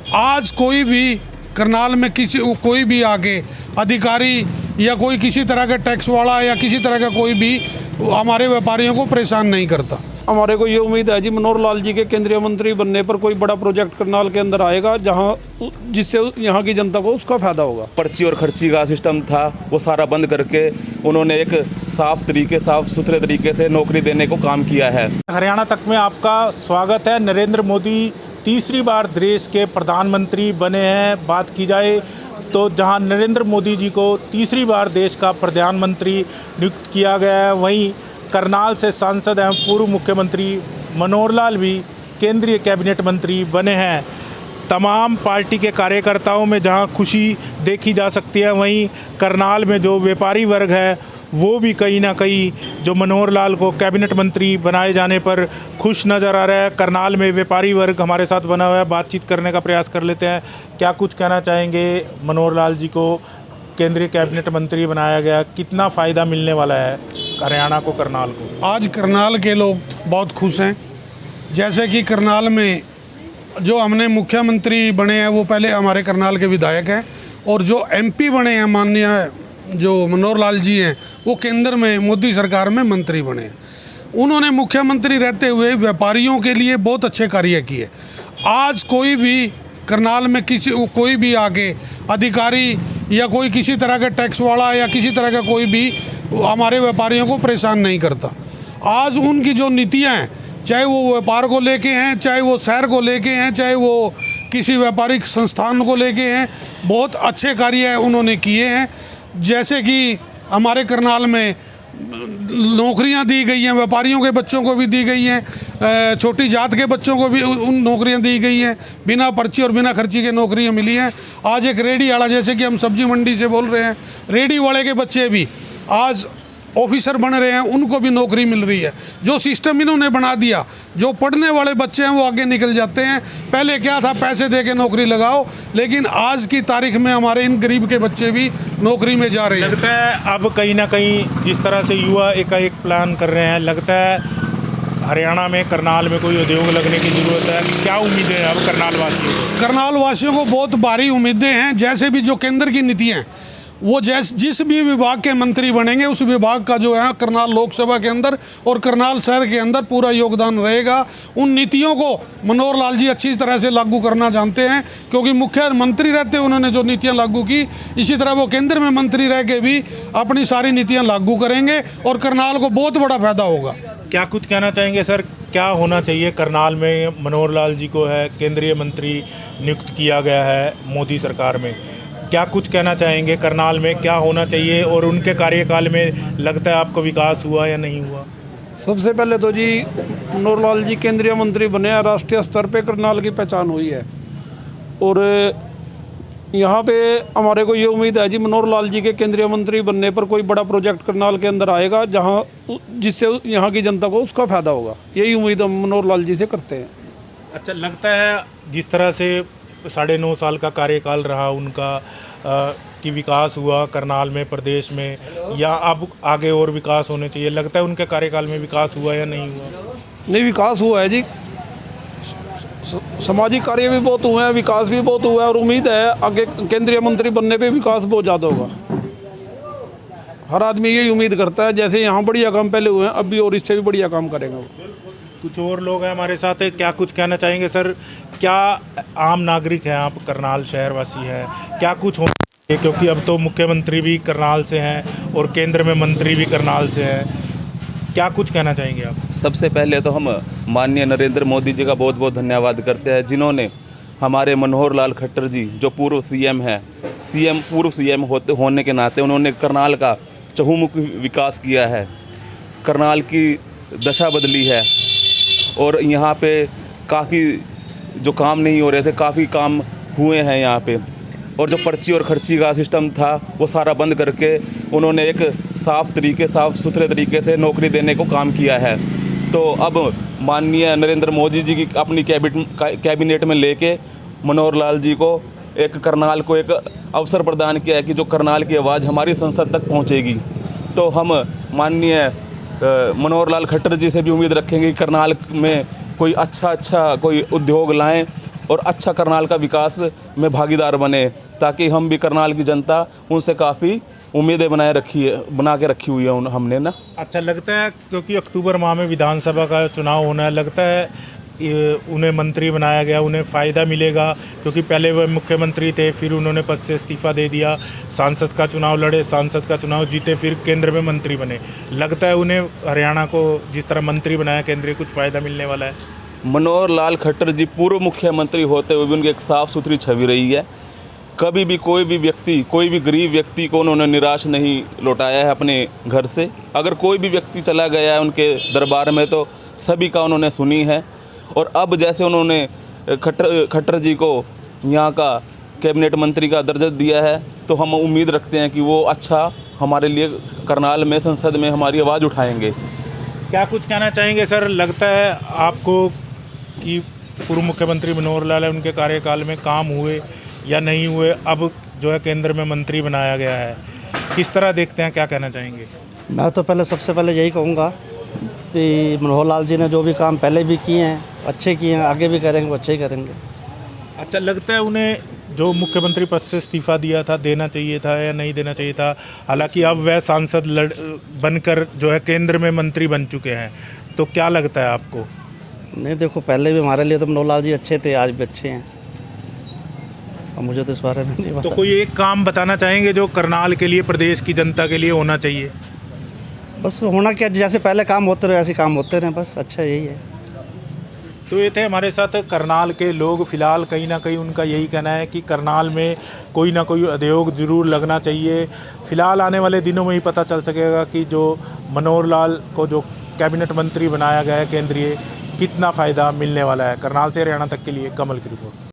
आज कोई भी करनाल में कोई भी आके अधिकारी या कोई किसी तरह का टैक्स वाला या किसी तरह का कोई भी हमारे व्यापारियों को परेशान नहीं करता। हमारे को ये उम्मीद है जी मनोहर लाल जी के केंद्रीय मंत्री बनने पर कोई बड़ा प्रोजेक्ट करनाल के अंदर आएगा जिससे यहाँ की जनता को उसका फायदा होगा। पर्ची और खर्ची का सिस्टम था वो सारा बंद करके उन्होंने एक साफ सुथरे तरीके से नौकरी देने को काम किया है। हरियाणा तक में आपका स्वागत है। नरेंद्र मोदी तीसरी बार देश के प्रधानमंत्री बने हैं। बात की जाए तो जहां नरेंद्र मोदी जी को तीसरी बार देश का प्रधानमंत्री नियुक्त किया गया है, वहीं करनाल से सांसद एवं पूर्व मुख्यमंत्री मनोहर लाल भी केंद्रीय कैबिनेट मंत्री बने हैं। तमाम पार्टी के कार्यकर्ताओं में जहां खुशी देखी जा सकती है, वहीं करनाल में जो व्यापारी वर्ग है वो भी कहीं ना कहीं जो मनोहर लाल को कैबिनेट मंत्री बनाए जाने पर खुश नज़र आ रहा है। करनाल में व्यापारी वर्ग हमारे साथ बना हुआ है, बातचीत करने का प्रयास कर लेते हैं। क्या कुछ कहना चाहेंगे? मनोहर लाल जी को केंद्रीय कैबिनेट मंत्री बनाया गया, कितना फ़ायदा मिलने वाला है हरियाणा को, करनाल को? आज करनाल के लोग बहुत खुश हैं। जैसे कि करनाल में जो हमने मुख्यमंत्री बने हैं वो पहले हमारे करनाल के विधायक हैं, और जो एमपी बने हैं माननीय जो मनोहर लाल जी हैं वो केंद्र में मोदी सरकार में मंत्री बने हैं। उन्होंने मुख्यमंत्री रहते हुए व्यापारियों के लिए बहुत अच्छे कार्य किए। आज कोई भी करनाल में कोई भी आके अधिकारी या कोई किसी तरह का टैक्स वाला या किसी तरह का कोई भी हमारे व्यापारियों को परेशान नहीं करता। आज उनकी जो नीतियाँ हैं, चाहे वो व्यापार को लेके हैं, चाहे वो शहर को लेके हैं, चाहे वो किसी व्यापारिक संस्थान को लेके हैं, बहुत अच्छे कार्य उन्होंने किए हैं। जैसे कि हमारे करनाल में नौकरियां दी गई हैं, व्यापारियों के बच्चों को भी दी गई हैं, छोटी जात के बच्चों को भी उन नौकरियां दी गई हैं, बिना पर्ची और बिना खर्ची के नौकरियां मिली हैं। आज एक रेडी वाला, जैसे कि हम सब्जी मंडी से बोल रहे हैं, रेडी वाले के बच्चे भी आज ऑफिसर बन रहे हैं, उनको भी नौकरी मिल रही है। जो सिस्टम इन्होंने बना दिया, जो पढ़ने वाले बच्चे हैं वो आगे निकल जाते हैं। पहले क्या था, पैसे दे के नौकरी लगाओ, लेकिन आज की तारीख में हमारे इन गरीब के बच्चे भी नौकरी में जा रहे हैं। लगता है अब कहीं ना कहीं जिस तरह से युवा एक प्लान कर रहे हैं, लगता है हरियाणा में करनाल में कोई उद्योग लगने की ज़रूरत है। क्या उम्मीदें हैं अब करनाल वासियों को? करनाल वासियों को बहुत भारी उम्मीदें हैं। जैसे भी जो केंद्र की नीतियाँ हैं, वो जिस भी विभाग के मंत्री बनेंगे उस विभाग का जो है करनाल लोकसभा के अंदर और करनाल शहर के अंदर पूरा योगदान रहेगा। उन नीतियों को मनोहर लाल जी अच्छी तरह से लागू करना जानते हैं, क्योंकि मुख्यमंत्री रहते उन्होंने जो नीतियां लागू की, इसी तरह वो केंद्र में मंत्री रह के भी अपनी सारी नीतियां लागू करेंगे और करनाल को बहुत बड़ा फायदा होगा। क्या कुछ कहना चाहेंगे सर, क्या होना चाहिए करनाल में? मनोहर लाल जी को है केंद्रीय मंत्री नियुक्त किया गया है मोदी सरकार में, क्या कुछ कहना चाहेंगे करनाल में क्या होना चाहिए, और उनके कार्यकाल में लगता है आपको विकास हुआ या नहीं हुआ? सबसे पहले तो जी मनोहर लाल जी केंद्रीय मंत्री बने हैं, राष्ट्रीय स्तर पे करनाल की पहचान हुई है, और यहाँ पे हमारे को ये उम्मीद है जी मनोहर लाल जी के केंद्रीय मंत्री बनने पर कोई बड़ा प्रोजेक्ट करनाल के अंदर आएगा जिससे यहाँ की जनता को उसका फायदा होगा। यही उम्मीद हम मनोहर लाल जी से करते हैं। अच्छा, लगता है जिस तरह से 9.5 साल का कार्यकाल रहा उनका, कि विकास हुआ करनाल में, प्रदेश में, या अब आगे और विकास होने चाहिए? लगता है उनके कार्यकाल में विकास हुआ या नहीं हुआ? नहीं, विकास हुआ है जी, सामाजिक कार्य भी बहुत हुए हैं, विकास भी बहुत हुआ है, और उम्मीद है आगे केंद्रीय मंत्री बनने पे विकास बहुत ज़्यादा होगा। हर आदमी यही उम्मीद करता है, जैसे यहाँ बढ़िया काम पहले हुए हैं, अब भी और इससे भी बढ़िया काम करेंगे वो। कुछ और लोग हैं हमारे साथ, क्या कुछ कहना चाहेंगे सर? क्या आम नागरिक हैं आप, करनाल शहरवासी हैं, क्या कुछ हो, क्योंकि अब तो मुख्यमंत्री भी करनाल से हैं और केंद्र में मंत्री भी करनाल से हैं, क्या कुछ कहना चाहेंगे आप? सबसे पहले तो हम माननीय नरेंद्र मोदी जी का बहुत बहुत धन्यवाद करते हैं, जिन्होंने हमारे मनोहर लाल खट्टर जी जो पूर्व सीएम हैं, पूर्व सीएम होने के नाते उन्होंने करनाल का चहुमुखी विकास किया है, करनाल की दशा बदली है, और यहाँ पे काफ़ी जो काम नहीं हो रहे थे काफ़ी काम हुए हैं यहाँ पे, और जो पर्ची और खर्ची का सिस्टम था वो सारा बंद करके उन्होंने एक साफ सुथरे तरीके से नौकरी देने को काम किया है। तो अब माननीय नरेंद्र मोदी जी की अपनी कैबिनेट में लेके मनोहर लाल जी को करनाल को एक अवसर प्रदान किया है कि जो करनाल की आवाज़ हमारी संसद तक पहुंचेगी। तो हम माननीय मनोहर लाल खट्टर जी से भी उम्मीद रखेंगे कि करनाल में कोई अच्छा कोई उद्योग लाएं और अच्छा करनाल का विकास में भागीदार बने, ताकि हम भी करनाल की जनता उनसे काफ़ी उम्मीदें बना के रखी हुई है हमने ना। अच्छा लगता है, क्योंकि अक्टूबर माह में विधानसभा का चुनाव होना है, लगता है उन्हें मंत्री बनाया गया, उन्हें फ़ायदा मिलेगा, क्योंकि पहले वह मुख्यमंत्री थे, फिर उन्होंने पद से इस्तीफा दे दिया, सांसद का चुनाव लड़े, सांसद का चुनाव जीते, फिर केंद्र में मंत्री बने। लगता है उन्हें हरियाणा को जिस तरह मंत्री बनाया केंद्रीय, कुछ फ़ायदा मिलने वाला है। मनोहर लाल खट्टर जी पूर्व मुख्यमंत्री होते हुए भी उनकी एक साफ़ सुथरी छवि रही है। कभी भी कोई भी व्यक्ति, कोई भी गरीब व्यक्ति को उन्होंने निराश नहीं लौटाया है अपने घर से। अगर कोई भी व्यक्ति चला गया है उनके दरबार में तो सभी का उन्होंने सुनी है। और अब जैसे उन्होंने खट्टर जी को यहाँ का कैबिनेट मंत्री का दर्जा दिया है, तो हम उम्मीद रखते हैं कि वो अच्छा हमारे लिए करनाल में संसद में हमारी आवाज़ उठाएंगे। क्या कुछ कहना चाहेंगे सर? लगता है आपको कि पूर्व मुख्यमंत्री मनोहर लाल है, उनके कार्यकाल में काम हुए या नहीं हुए, अब जो है केंद्र में मंत्री बनाया गया है, किस तरह देखते हैं, क्या कहना चाहेंगे? मैं तो सबसे पहले यही कहूँगा कि मनोहर लाल जी ने जो भी काम पहले भी किए हैं अच्छे किए हैं, आगे भी करेंगे, वो अच्छे ही करेंगे। अच्छा लगता है उन्हें जो मुख्यमंत्री पद से इस्तीफा दिया था, देना चाहिए था या नहीं देना चाहिए था? हालांकि अब वह सांसद बनकर जो है केंद्र में मंत्री बन चुके हैं, तो क्या लगता है आपको? नहीं देखो, पहले भी हमारे लिए तो मनोहर लाल जी अच्छे थे, आज भी अच्छे हैं। अब मुझे तो इस बारे में नहीं पता। तो कोई एक काम बताना चाहेंगे जो करनाल के लिए, प्रदेश की जनता के लिए होना चाहिए? बस होना क्या, जैसे पहले काम होते रहे ऐसे काम होते रहे, बस अच्छा यही है। तो ये थे हमारे साथ करनाल के लोग। फ़िलहाल कहीं ना कहीं उनका यही कहना है कि करनाल में कोई ना कोई उद्योग ज़रूर लगना चाहिए। फ़िलहाल आने वाले दिनों में ही पता चल सकेगा कि जो मनोहर लाल को जो कैबिनेट मंत्री बनाया गया है केंद्रीय, कितना फ़ायदा मिलने वाला है। करनाल से हरियाणा तक के लिए कमल की रिपोर्ट।